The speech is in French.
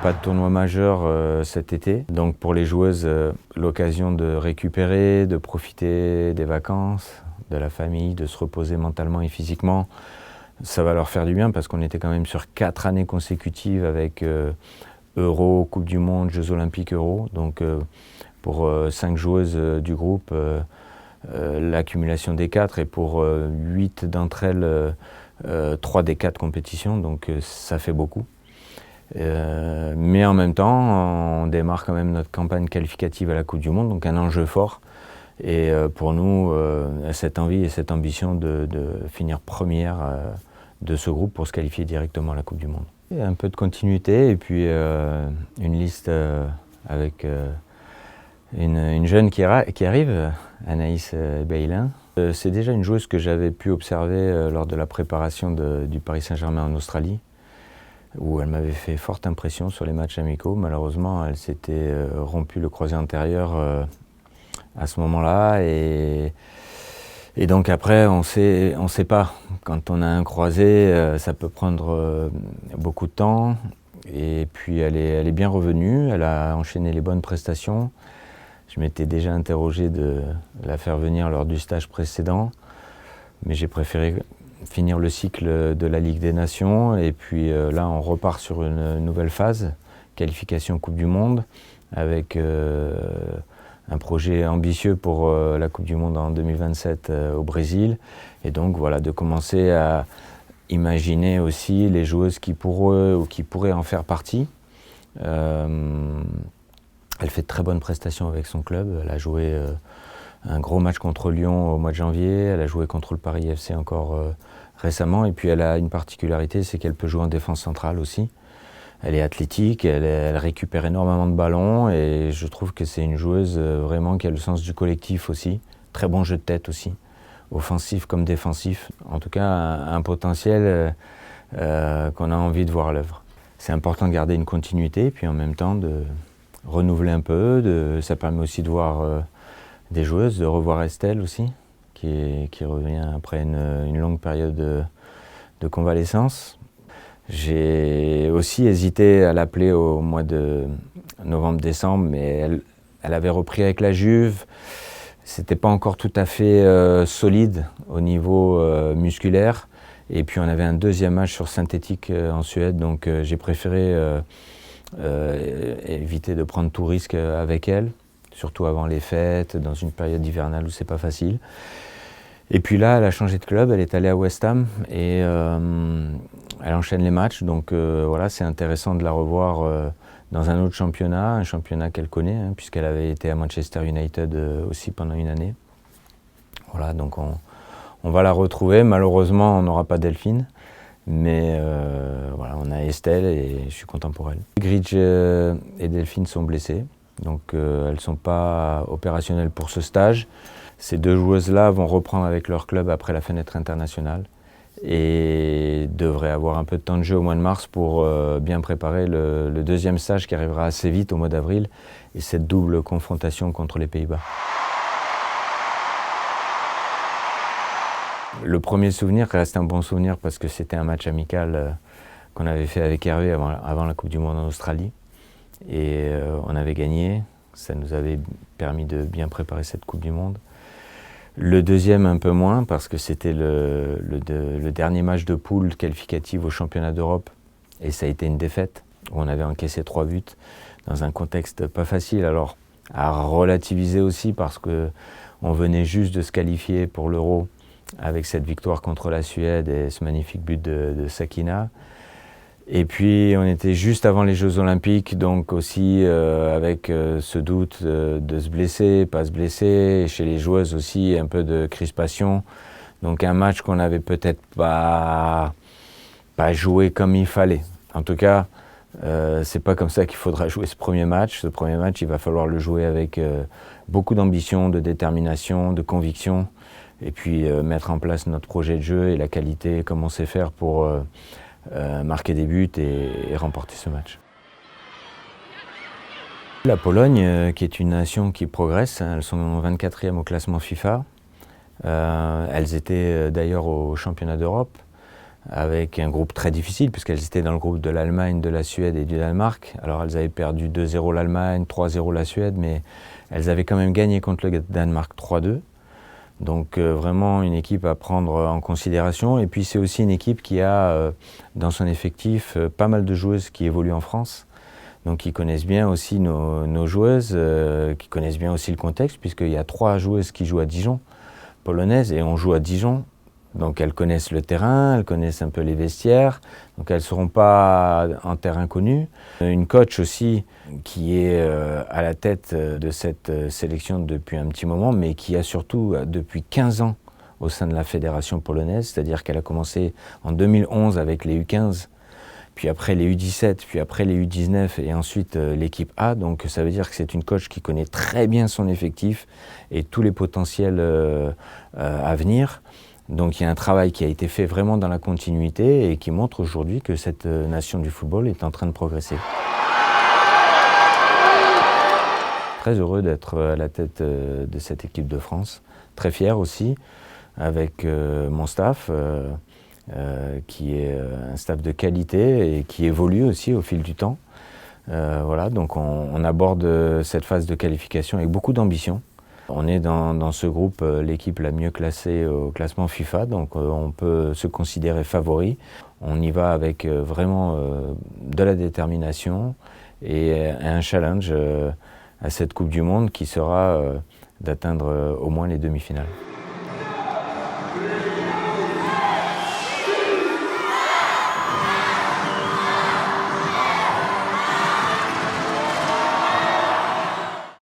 pas de tournoi majeur cet été. Donc pour les joueuses, l'occasion de récupérer, de profiter des vacances, de la famille, de se reposer mentalement et physiquement. Ça va leur faire du bien parce qu'on était quand même sur 4 années consécutives avec Euro, Coupe du Monde, Jeux Olympiques, Euro. Donc pour 5 joueuses du groupe, l'accumulation des 4 et pour 8 d'entre elles, 3 des 4 compétitions, donc ça fait beaucoup. Mais en même temps, on démarre quand même notre campagne qualificative à la Coupe du Monde, donc un enjeu fort. Et pour nous, cette envie et cette ambition de finir première de ce groupe pour se qualifier directement à la Coupe du Monde. Et un peu de continuité et puis une liste avec une jeune qui arrive, Anaïs Beilin. C'est déjà une joueuse que j'avais pu observer lors de la préparation du Paris Saint-Germain en Australie, où elle m'avait fait forte impression sur les matchs amicaux. Malheureusement, elle s'était rompu le croisé antérieur à ce moment-là. Et donc après, on sait pas. Quand on a un croisé, ça peut prendre beaucoup de temps. Et puis elle est bien revenue, elle a enchaîné les bonnes prestations. Je m'étais déjà interrogé de la faire venir lors du stage précédent, mais j'ai préféré finir le cycle de la Ligue des Nations. Et puis là, on repart sur une nouvelle phase, qualification Coupe du Monde, avec un projet ambitieux pour la Coupe du Monde en 2027 au Brésil. Et donc voilà, de commencer à imaginer aussi les joueuses qui pourraient en faire partie. Elle fait de très bonnes prestations avec son club. Elle a joué un gros match contre Lyon au mois de janvier. Elle a joué contre le Paris FC encore récemment. Et puis elle a une particularité, c'est qu'elle peut jouer en défense centrale aussi. Elle est athlétique, elle récupère énormément de ballons et je trouve que c'est une joueuse vraiment qui a le sens du collectif aussi. Très bon jeu de tête aussi, offensif comme défensif. En tout cas, un potentiel qu'on a envie de voir à l'œuvre. C'est important de garder une continuité et puis en même temps de renouveler un peu. Ça permet aussi de voir des joueuses, de revoir Estelle aussi, qui revient après une longue période de convalescence. J'ai aussi hésité à l'appeler au mois de novembre-décembre, mais elle avait repris avec la Juve. C'était pas encore tout à fait solide au niveau musculaire. Et puis on avait un deuxième match sur synthétique en Suède, donc j'ai préféré éviter de prendre tout risque avec elle, surtout avant les fêtes, dans une période hivernale où c'est pas facile. Et puis là, elle a changé de club, elle est allée à West Ham et elle enchaîne les matchs. Donc voilà, c'est intéressant de la revoir dans un autre championnat, un championnat qu'elle connaît, hein, puisqu'elle avait été à Manchester United aussi pendant une année. Voilà, donc on va la retrouver. Malheureusement, on n'aura pas Delphine, mais voilà, on a Estelle et je suis content pour elle. Gridge et Delphine sont blessées, donc elles ne sont pas opérationnelles pour ce stage. Ces deux joueuses-là vont reprendre avec leur club après la fenêtre internationale et devraient avoir un peu de temps de jeu au mois de mars pour bien préparer le deuxième stage qui arrivera assez vite au mois d'avril et cette double confrontation contre les Pays-Bas. Le premier souvenir reste un bon souvenir parce que c'était un match amical qu'on avait fait avec Hervé avant la Coupe du Monde en Australie et on avait gagné. Ça nous avait permis de bien préparer cette Coupe du Monde. Le deuxième un peu moins parce que c'était le dernier match de poule qualificatif au championnat d'Europe et ça a été une défaite où on avait encaissé 3 buts dans un contexte pas facile. Alors à relativiser aussi parce qu'on venait juste de se qualifier pour l'Euro avec cette victoire contre la Suède et ce magnifique but de Sakina. Et puis on était juste avant les Jeux Olympiques, donc aussi avec ce doute de se blesser, pas se blesser, et chez les joueuses aussi un peu de crispation. Donc un match qu'on n'avait peut-être pas joué comme il fallait. En tout cas, c'est pas comme ça qu'il faudra jouer ce premier match. Ce premier match, il va falloir le jouer avec beaucoup d'ambition, de détermination, de conviction, et puis mettre en place notre projet de jeu et la qualité, comme on sait faire pour marquer des buts et remporter ce match. La Pologne, qui est une nation qui progresse, elles sont 24e au classement FIFA. Elles étaient d'ailleurs au championnat d'Europe avec un groupe très difficile, puisqu'elles étaient dans le groupe de l'Allemagne, de la Suède et du Danemark. Alors elles avaient perdu 2-0 l'Allemagne, 3-0 la Suède, mais elles avaient quand même gagné contre le Danemark 3-2. Donc vraiment une équipe à prendre en considération. Et puis c'est aussi une équipe qui a dans son effectif pas mal de joueuses qui évoluent en France. Donc qui connaissent bien aussi nos joueuses, qui connaissent bien aussi le contexte, puisqu'il y a 3 joueuses qui jouent à Dijon, polonaises, et on joue à Dijon. Donc elles connaissent le terrain, elles connaissent un peu les vestiaires, donc elles ne seront pas en terre inconnue. Une coach aussi qui est à la tête de cette sélection depuis un petit moment, mais qui a surtout depuis 15 ans au sein de la fédération polonaise, c'est-à-dire qu'elle a commencé en 2011 avec les U15, puis après les U17, puis après les U19 et ensuite l'équipe A. Donc ça veut dire que c'est une coach qui connaît très bien son effectif et tous les potentiels à venir. Donc il y a un travail qui a été fait vraiment dans la continuité et qui montre aujourd'hui que cette nation du football est en train de progresser. Très heureux d'être à la tête de cette équipe de France, très fier aussi avec mon staff qui est un staff de qualité et qui évolue aussi au fil du temps. Voilà, donc on aborde cette phase de qualification avec beaucoup d'ambition. On est dans ce groupe l'équipe la mieux classée au classement FIFA, donc on peut se considérer favori. On y va avec vraiment de la détermination et un challenge à cette Coupe du Monde qui sera d'atteindre au moins les demi-finales.